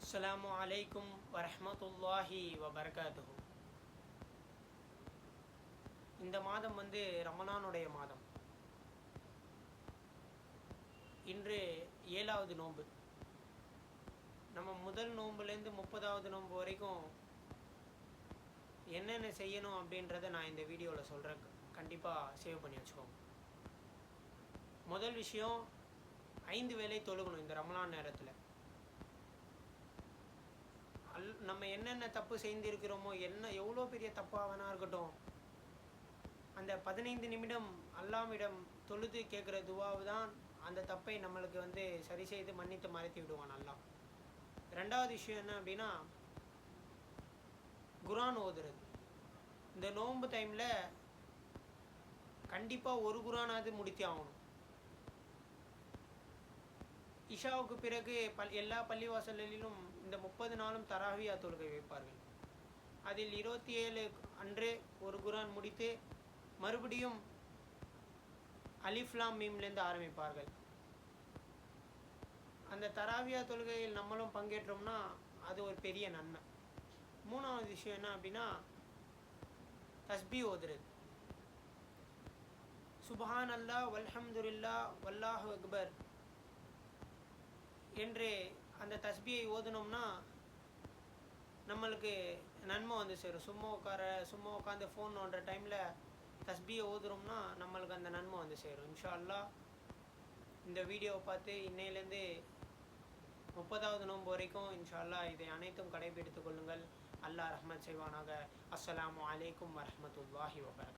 அஸ்ஸலாமு அலைக்கும் வரஹ்மத்துல்லாஹி வபரகாத்துஹு. இந்த மாதம் ரமலானுடைய மாதம். இன்று 7வது நோன்பு. நம்ம முதல் நோன்புலேருந்து 30வது நோன்பு வரைக்கும் என்னென்ன செய்யணும் அப்படின்றத நான் இந்த வீடியோவில் சொல்கிறேன். கண்டிப்பாக சேவ் பண்ணி வச்சுக்கோங்க. முதல் விஷயம், 5 வேளை தொழுகணும் இந்த ரமலான் நேரத்தில். நம்ம என்னென்ன தப்பு செய்திருக்கிறோமோ, எவ்வளோ பெரிய தப்பாக வேணா இருக்கட்டும், அந்த 15 நிமிடம் அல்லாஹ்விடம் தொழுது கேட்குற துவாவு தான் அந்த தப்பை நம்மளுக்கு சரி செய்து மன்னித்து மறைத்து விடுவான் அல்லாஹ். 2வது விஷயம் என்ன அப்படின்னா, குர்ஆன் ஓதுறது. இந்த நோன்பு டைமில் கண்டிப்பாக ஒரு குர்ஆனாவது முடித்தே ஆகணும். இஷாவுக்கு பிறகு எல்லா பள்ளிவாசலிலும் இந்த 30 நாளும் தராவியா தொழுகை வைப்பார்கள். அதில் 27 அன்று ஒரு குர்ஆன் முடித்து மறுபடியும் அலிஃப்லாம் மீம்லேருந்து ஆரம்பிப்பார்கள். அந்த தராவியா தொழுகையில் நம்மளும் பங்கேற்றோம்னா அது ஒரு பெரிய நன்மை. 3வது விஷயம் என்ன அப்படின்னா, தஸ்பீ ஓதுறது. சுப்ஹான் அல்லாஹ் வல்ஹம்துலில்லாஹ் வல்லாஹு அக்பர் என்று அந்த தஸ்பியை ஓதுனோம்னா நம்மளுக்கு நன்மை சேரும். சும்மா உட்காந்து ஃபோன் நோண்டுற டைமில் தஸ்பியை ஓதுறோம்னா நம்மளுக்கு அந்த நன்மை சேரும். இன்ஷா அல்லாஹ் இந்த வீடியோவை பார்த்து இன்னையிலேருந்து 30வது நோன்பு வரைக்கும் இன்ஷா அல்லாஹ் இதை அனைத்தும் கடைபிடித்துக் கொள்ளுங்கள். அல்லாஹ் ரஹ்மத் செய்வானாக. அஸ்ஸலாமு அலைக்கும் வரஹ்மத்துல்லாஹி வபரகாத்துஹு.